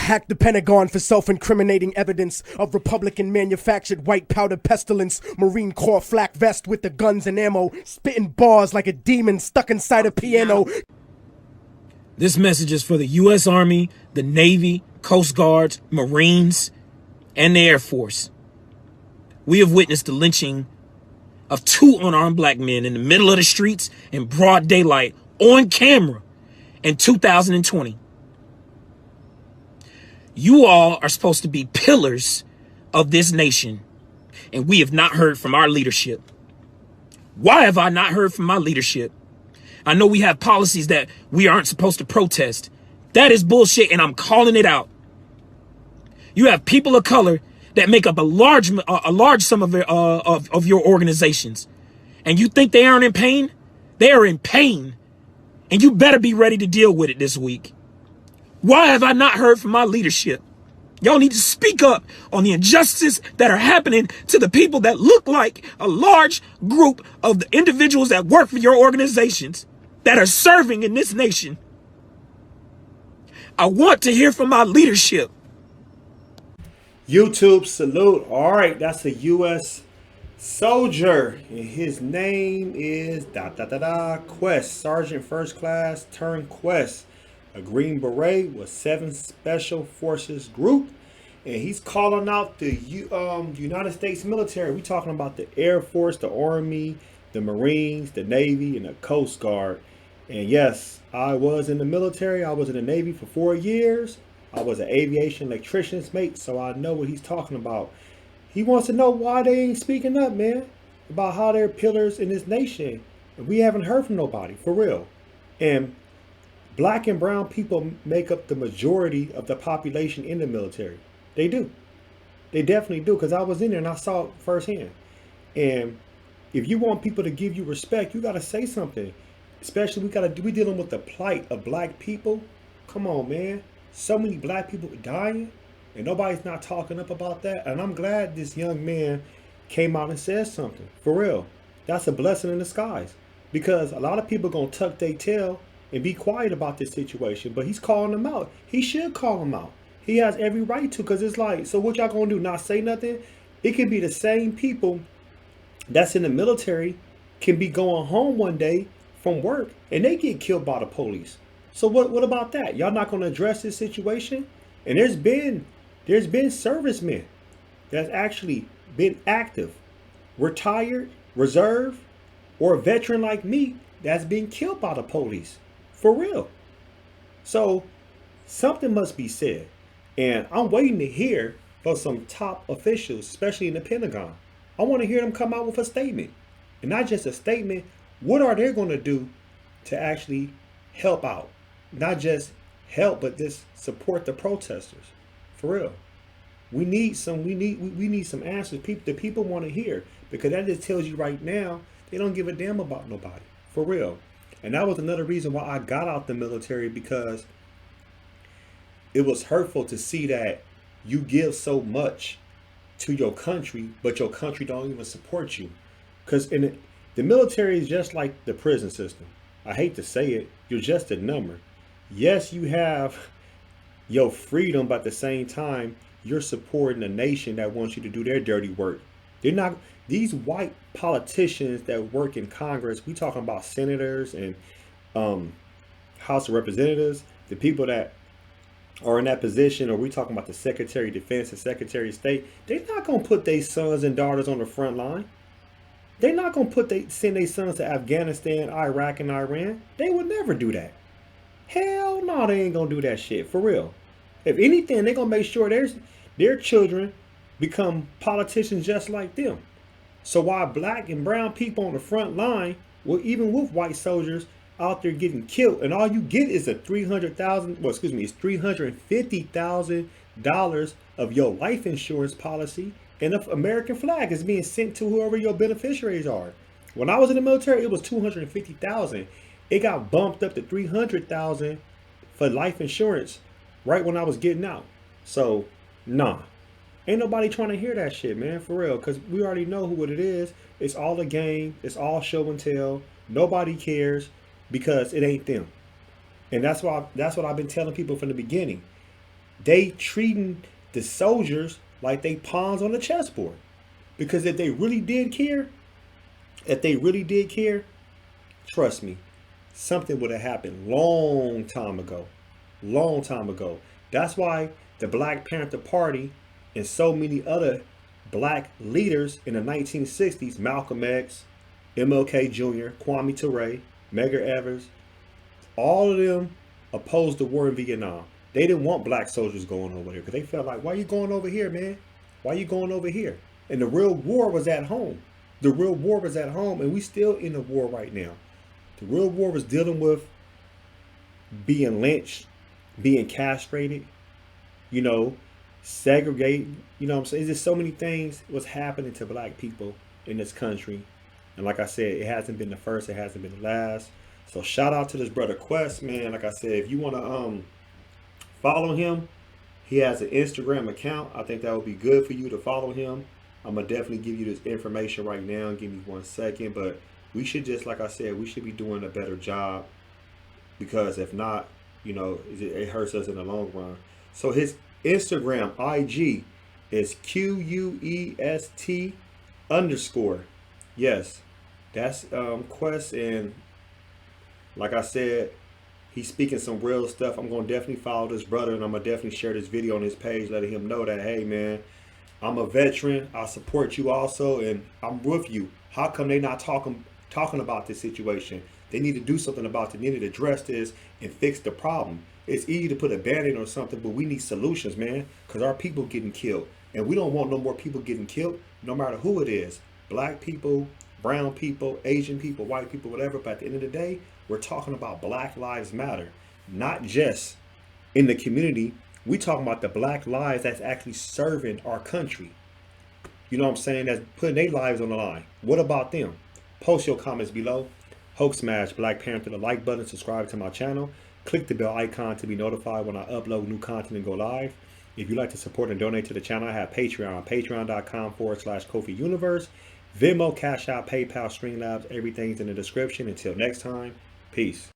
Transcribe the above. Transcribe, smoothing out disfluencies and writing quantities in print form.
hacked the Pentagon for self-incriminating evidence of Republican-manufactured white powder pestilence, Marine Corps flak vest with the guns and ammo, spitting bars like a demon stuck inside a piano. This message is for the U.S. Army, the Navy, Coast Guards, Marines, and the Air Force. We have witnessed the lynching of 2 unarmed black men in the middle of the streets in broad daylight on camera in 2020. You all are supposed to be pillars of this nation, and we have not heard from our leadership. Why have I not heard from my leadership? I know we have policies that we aren't supposed to protest. That is bullshit, and I'm calling it out. You have people of color that make up a large sum of your organizations, and you think they aren't in pain? They are in pain, and you better be ready to deal with it this week. Why have I not heard from my leadership? Y'all need to speak up on the injustices that are happening to the people that look like a large group of the individuals that work for your organizations that are serving in this nation. I want to hear from my leadership. YouTube salute. All right, that's a U.S. soldier, and his name is Quest, Sergeant First Class turned Quest, a Green Beret with 7 Special Forces group, and he's calling out the United States military. We talking about the Air Force, the Army, the Marines, the Navy, and the Coast Guard. And yes, I was in the military. I was in the Navy for 4 years. I was an aviation electrician's mate, so I know what he's talking about. He wants to know why they ain't speaking up, man, about how they're pillars in this nation. We haven't heard from nobody, for real. And black and brown people make up the majority of the population in the military. They do. They definitely do, because I was in there and I saw it firsthand. And if you want people to give you respect, you got to say something. Especially we dealing with the plight of black people. Come on, man. So many black people dying, and nobody's not talking up about that. And I'm glad this young man came out and said something. For real. That's a blessing in disguise. Because a lot of people going to tuck their tail and be quiet about this situation. But he's calling them out. He should call them out. He has every right to, because it's like, so what y'all going to do? Not say nothing? It could be the same people that's in the military can be going home one day from work and they get killed by the police. So what about that? Y'all not going to address this situation? And there's been servicemen that's actually been active, retired, reserve, or a veteran like me that's been killed by the police. For real. So something must be said. And I'm waiting to hear from some top officials, especially in the Pentagon. I want to hear them come out with a statement. And not just a statement. What are they going to do to actually help out? Not just help, but just support the protesters. For real. We need some answers. The people want to hear, because that just tells you right now they don't give a damn about nobody. For real. And that was another reason why I got out the military, because it was hurtful to see that you give so much to your country, but your country don't even support you. Because the military is just like the prison system. I hate to say it, you're just a number. Yes, you have your freedom, but at the same time, you're supporting a nation that wants you to do their dirty work. They're not these white politicians that work in Congress. We talking about senators and House of Representatives, the people that are in that position, or we talking about the Secretary of Defense and Secretary of State. They're not gonna put their sons and daughters on the front line. They're not gonna send their sons to Afghanistan, Iraq, and Iran. They would never do that. Hell no, they ain't gonna do that shit, for real. If anything, they're gonna make sure their children become politicians just like them. So while black and brown people on the front line, well, even with white soldiers out there getting killed, and all you get is it's $350,000 of your life insurance policy, and the American flag is being sent to whoever your beneficiaries are. When I was in the military, it was $250,000. It got bumped up to $300,000 for life insurance right when I was getting out. So, nah. Ain't nobody trying to hear that shit, man, for real. Because we already know what it is. It's all a game. It's all show and tell. Nobody cares because it ain't them. And that's what I've been telling people from the beginning. they treating the soldiers like they pawns on the chessboard. Because if they really did care, trust me, something would have happened long time ago. Long time ago. That's why the Black Panther Party and so many other black leaders in the 1960s, Malcolm X, MLK Jr., Kwame Ture, Medgar Evers, all of them opposed the war in Vietnam. They didn't want black soldiers going over there because they felt like, why are you going over here, man? Why are you going over here? And the real war was at home. The real war was at home, and we still in the war right now. The real war was dealing with being lynched, being castrated, you know, segregate, you know what I'm saying? There's so many things was happening to black people in this country. And like I said, it hasn't been the first, it hasn't been the last. So shout out to this brother Quest, man. Like I said, if you want to follow him, he has an Instagram account. I think that would be good for you to follow him. I'm going to definitely give you this information right now. Give me 1 second. But we should just, like I said, we should be doing a better job. Because if not, you know, it hurts us in the long run. So his Instagram, IG, is QUEST_. Yes, that's Quest. And like I said, he's speaking some real stuff. I'm going to definitely follow this brother. And I'm going to definitely share this video on his page, letting him know that, hey, man, I'm a veteran. I support you also. And I'm with you. How come they not talking about this situation? They need to do something about it. They need to address this and fix the problem. It's easy to put a band-aid on something, but we need solutions, man, because our people getting killed. And we don't want no more people getting killed, no matter who it is. Black people, brown people, Asian people, white people, whatever. But at the end of the day, we're talking about Black Lives Matter. Not just in the community. We talking about the black lives that's actually serving our country. You know what I'm saying? That's putting their lives on the line. What about them? Post your comments below. Hope smash Black Panther the like button, subscribe to my channel, click the bell icon to be notified when I upload new content and go live. If you'd like to support and donate to the channel, I have Patreon, patreon.com/KofiUniverse, Venmo, CashApp, PayPal, Streamlabs, everything's in the description. Until next time, peace.